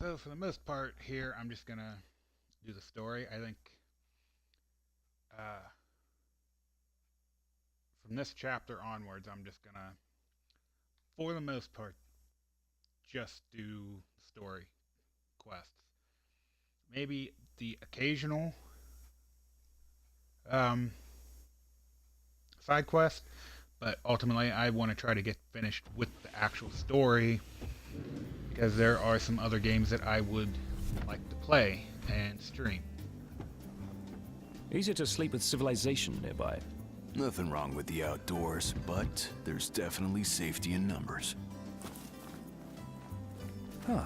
So for the most part here, I'm just gonna do the story. I think uh, from this chapter onwards, I'm just gonna, for the most part, just do story quests. Maybe the occasional um, side quest, but ultimately I want to try to get finished with the actual story because there are some other games that I would like to play and stream. Easier to sleep with civilization nearby. Nothing wrong with the outdoors, but there's definitely safety in numbers. Huh.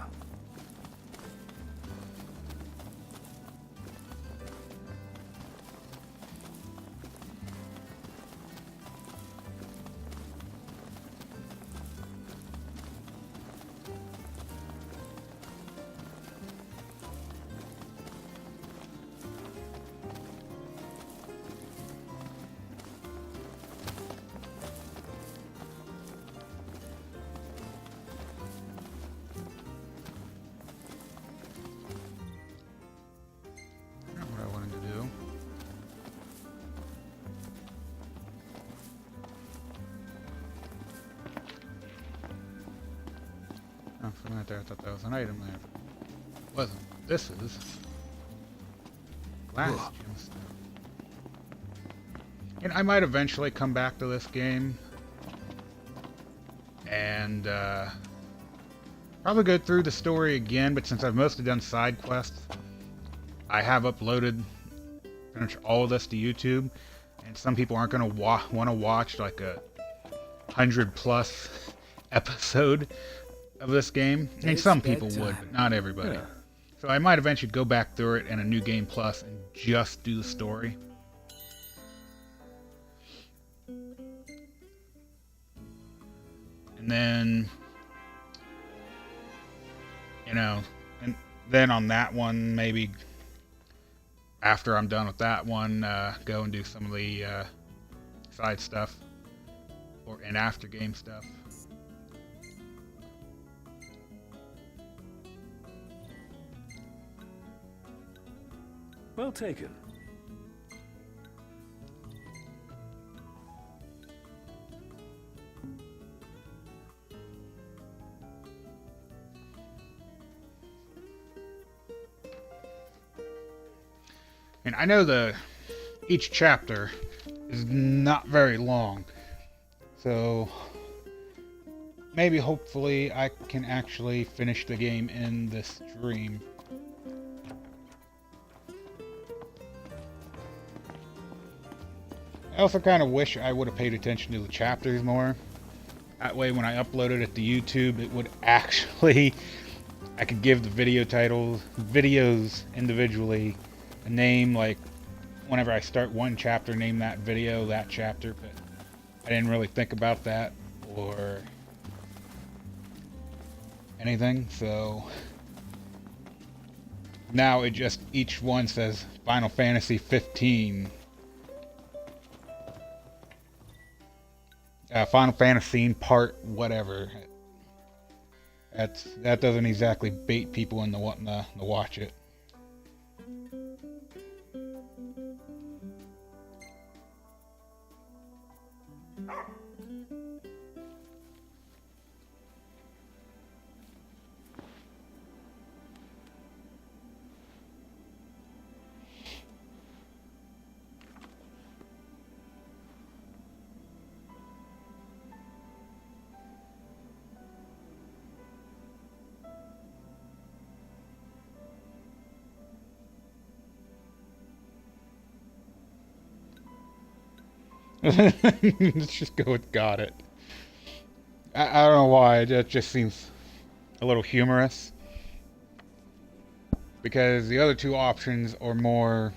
Not what I wanted to do. Oh, for a minute there, I thought that was an item there. It wasn't. This is glass Ugh. gemstone. And I might eventually come back to this game and probably go through the story again, but since I've mostly done side quests, I have uploaded pretty much all of this to YouTube, and some people aren't going to want to watch like a 100+ episode of this game. I mean, It's some people would, bedtime. but not everybody. Yeah. So I might eventually go back through it in a New Game Plus and just do the story. And then, and then on that one, maybe after I'm done with that one, go and do some of the side stuff and after game stuff. Well taken. And I know each chapter is not very long, so maybe hopefully I can actually finish the game in this stream. I also kind of wish I would have paid attention to the chapters more. That way when I uploaded it to YouTube, it would actually, I could give the videos individually a name, like whenever I start one chapter, name that video, that chapter, but I didn't really think about that or anything, so now it just, each one says Final Fantasy 15. Final Fantasy part whatever. That doesn't exactly bait people into wanting to watch it. Let's just go with got it. I don't know why, it just seems a little humorous. Because the other two options are more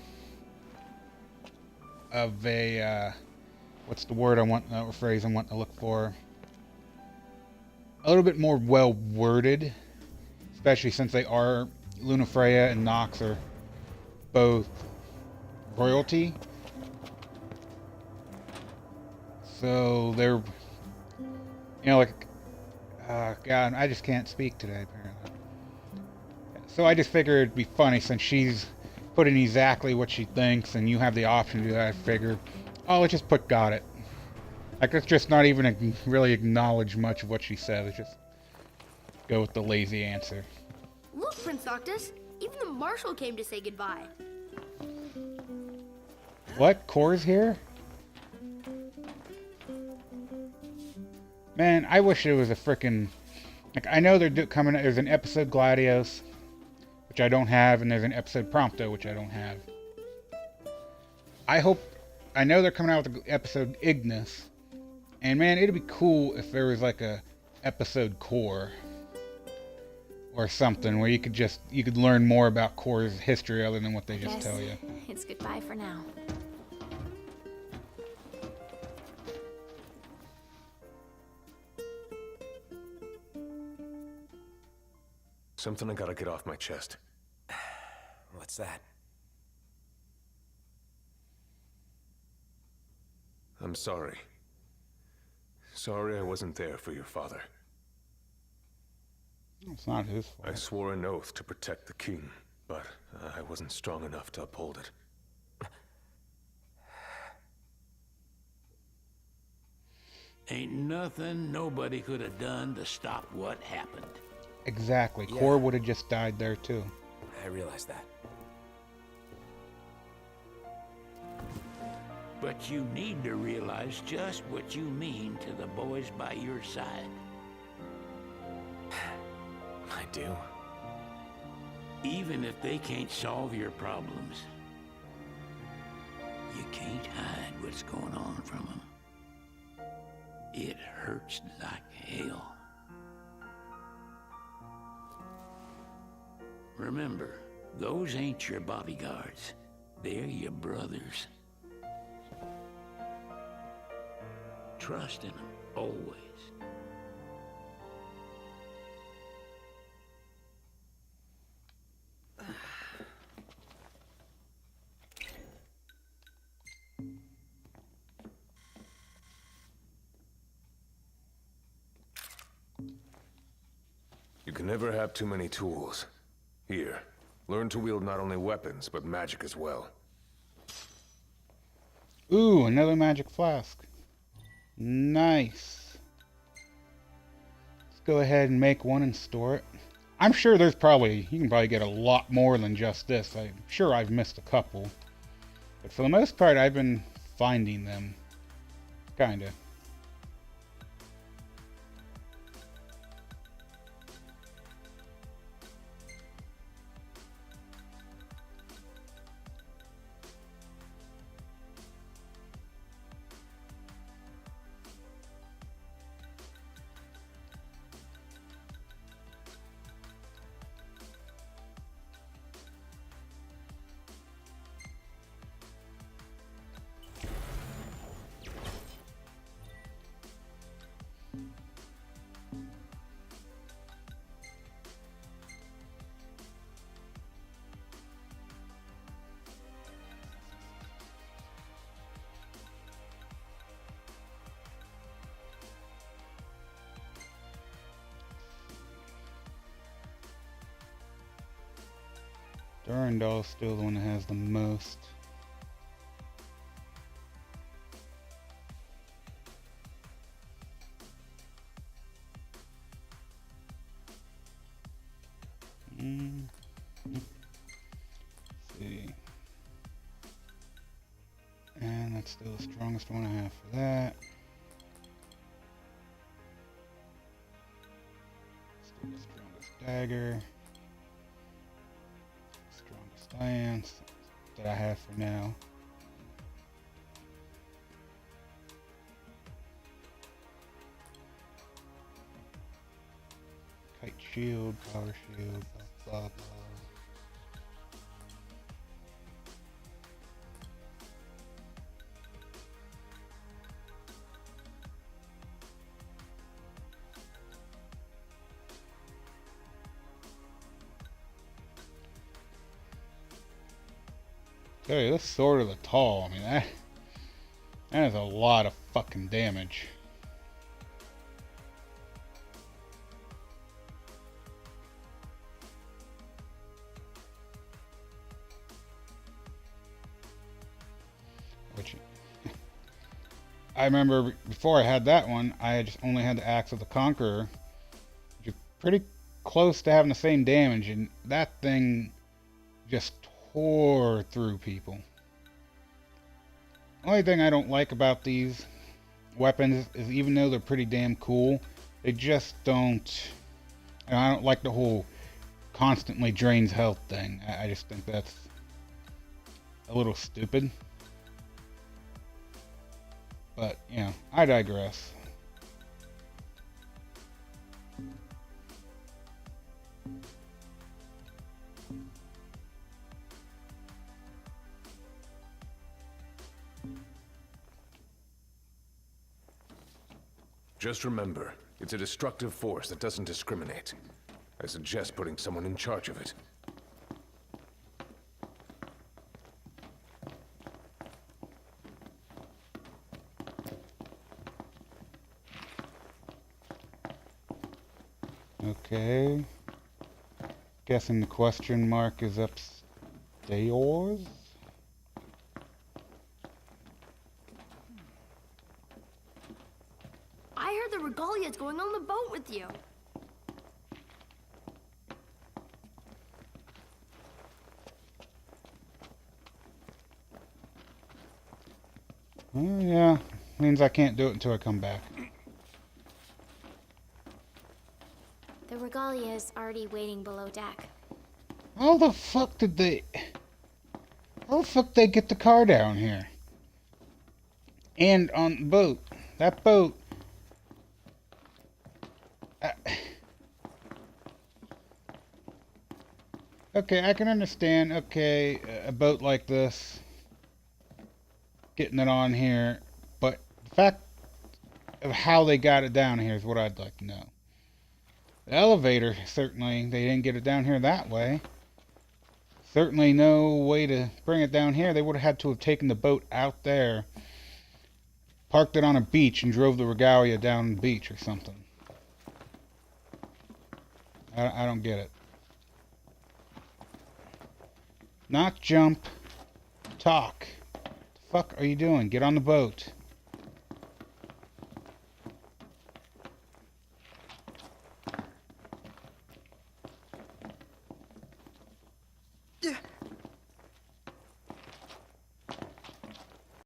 of a, what's the word I want, or phrase I want to look for? A little bit more well worded. Especially since they are, Lunafreya and Nox are both royalty. So they're, like, God, I just can't speak today, apparently. So I just figured it'd be funny since she's putting exactly what she thinks and you have the option to do that. I figured, oh, let's just put got it. Like, let's just not even really acknowledge much of what she says. Let's just go with the lazy answer. Look, Prince Octus, even the marshal came to say goodbye. What? Core's here? Man, I wish it was a frickin'... Like, I know they're coming... There's an episode Gladios, which I don't have, and there's an episode Prompto, which I don't have. I hope... I know they're coming out with the episode Ignis. And man, it'd be cool if there was like a episode Core. Or something where you could learn more about Core's history other than what they just tell you. It's goodbye for now. Something I gotta get off my chest. What's that? I'm sorry. Sorry I wasn't there for your father. It's not his fault. I swore an oath to protect the king, but I wasn't strong enough to uphold it. Ain't nothing nobody could have done to stop what happened. Exactly. Yeah. Core would have just died there too. I realize that. But you need to realize just what you mean to the boys by your side. I do. Even if they can't solve your problems, you can't hide what's going on from them. It hurts like hell. Remember, those ain't your bodyguards. They're your brothers. Trust in them, always. You can never have too many tools. Here, learn to wield not only weapons, but magic as well. Ooh, another magic flask. Nice. Let's go ahead and make one and store it. I'm sure you can probably get a lot more than just this. I'm sure I've missed a couple. But for the most part, I've been finding them. Kinda. Durandal's still the one that has the most. Let's see. And that's still the strongest one I have for that. Still the strongest dagger. Strongest lance that I have for now. Kite shield, power shield, blah blah blah. Tell you, this sword of the tall, I mean, that is a lot of fucking damage. I remember before I had that one, I just only had the Axe of the Conqueror. You're pretty close to having the same damage, and that thing just tore through people. Only thing I don't like about these weapons is even though they're pretty damn cool, they just don't... And I don't like the whole constantly drains health thing. I just think that's a little stupid. But, you know, I digress. Just remember, it's a destructive force that doesn't discriminate. I suggest putting someone in charge of it. Okay. Guessing the question mark is upstairs? I heard the Regalia's going on the boat with you. Oh, yeah. Means I can't do it until I come back. The Regalia is already waiting below deck. How the fuck did they... How the fuck they get the car down here? And on the boat. That boat... Okay, I can understand, okay, a boat like this, getting it on here, but the fact of how they got it down here is what I'd like to know. The elevator, certainly, they didn't get it down here that way. Certainly no way to bring it down here. They would have had to have taken the boat out there, parked it on a beach, and drove the Regalia down the beach or something. I don't get it. Not jump. Talk. What the fuck are you doing? Get on the boat.